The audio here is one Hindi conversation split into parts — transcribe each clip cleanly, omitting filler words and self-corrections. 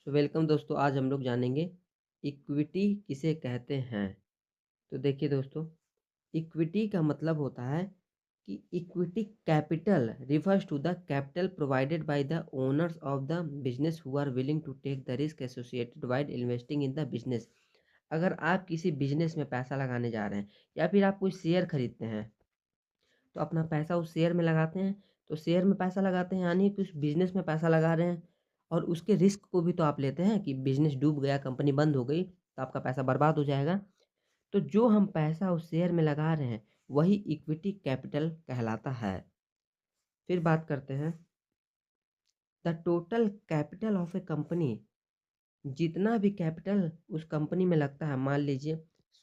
वेलकम दोस्तों, आज हम लोग जानेंगे इक्विटी किसे कहते हैं। तो देखिए दोस्तों, इक्विटी का मतलब होता है कि equity capital refers to the capital provided by the owners of the business who are willing to take the risk associated while investing in the business. अगर आप किसी बिजनेस में पैसा लगाने जा रहे हैं या फिर आप कोई शेयर खरीदते हैं, तो अपना पैसा उस शेयर में लगाते हैं। तो शेयर में पैसा लगाते हैं यानी कि उस बिज़नेस में पैसा लगा रहे हैं और उसके रिस्क को भी तो आप लेते हैं कि बिज़नेस डूब गया, कंपनी बंद हो गई, तो आपका पैसा बर्बाद हो जाएगा। तो जो हम पैसा उस शेयर में लगा रहे हैं, वही इक्विटी कैपिटल कहलाता है। फिर बात करते हैं, the total capital of A company. जितना भी कैपिटल उस कंपनी में लगता है, मान लीजिए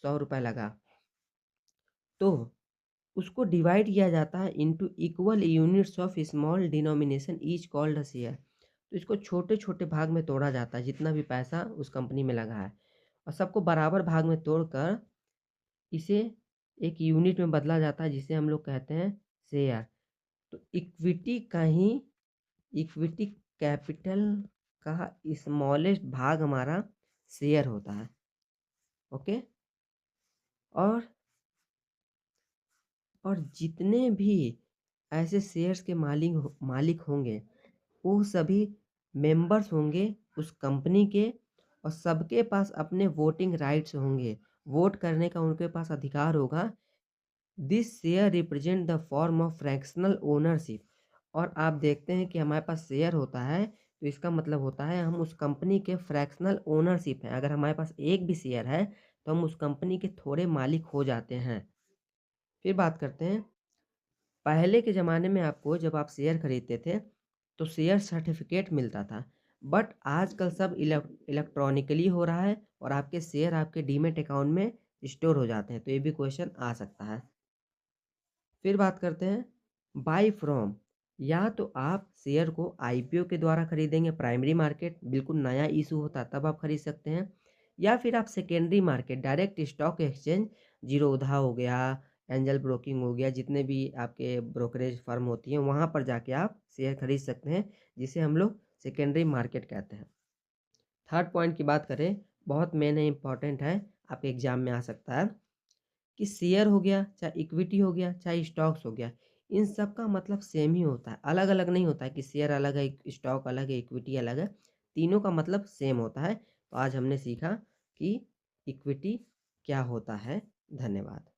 100 रुपये लगा, तो उसको डिवाइड किया जाता है into equal units of small denomination each called a share. तो इसको छोटे छोटे भाग में तोड़ा जाता है, जितना भी पैसा उस कंपनी में लगा है, और सबको बराबर भाग में तोड़कर इसे एक यूनिट में बदला जाता है, जिसे हम लोग कहते हैं शेयर। तो इक्विटी का ही इक्विटी कैपिटल का स्मॉलेस्ट भाग हमारा शेयर होता है। ओके। और जितने भी ऐसे शेयर्स के मालिक होंगे, वो सभी मेंबर्स होंगे उस कंपनी के, और सबके पास अपने वोटिंग राइट्स होंगे। वोट करने का उनके पास अधिकार होगा। This share represent the form of fractional ownership. और आप देखते हैं कि हमारे पास शेयर होता है, तो इसका मतलब होता है हम उस कंपनी के फ्रैक्शनल ओनरशिप हैं। अगर हमारे पास एक भी शेयर है, तो हम उस कंपनी के थोड़े मालिक हो जाते हैं। फिर बात करते हैं, पहले के ज़माने में आपको जब आप शेयर खरीदते थे, तो शेयर सर्टिफिकेट मिलता था। बट आजकल सब इलेक्ट्रॉनिकली हो रहा है, और आपके शेयर आपके डीमेट अकाउंट में स्टोर हो जाते हैं। तो ये भी क्वेश्चन आ सकता है। फिर बात करते हैं बाय फ्रॉम। या तो आप शेयर को आईपीओ के द्वारा खरीदेंगे, प्राइमरी मार्केट बिल्कुल नया इशू होता तब आप खरीद सकते हैं, या फिर आप secondary market direct stock exchange, Zerodha हो गया, एंजल ब्रोकिंग हो गया, जितने भी आपके ब्रोकरेज फर्म होती हैं, वहाँ पर जाके आप शेयर खरीद सकते हैं, जिसे हम लोग सेकेंडरी मार्केट कहते हैं। थर्ड पॉइंट की बात करें, बहुत मेन है, इंपॉर्टेंट है, आपके एग्जाम में आ सकता है, कि शेयर हो गया, चाहे इक्विटी हो गया, चाहे स्टॉक्स हो गया, इन सब का मतलब सेम ही होता है। अलग अलग नहीं होता है कि शेयर अलग है, स्टॉक अलग है, इक्विटी अलग है। तीनों का मतलब सेम होता है। तो आज हमने सीखा कि इक्विटी क्या होता है। धन्यवाद।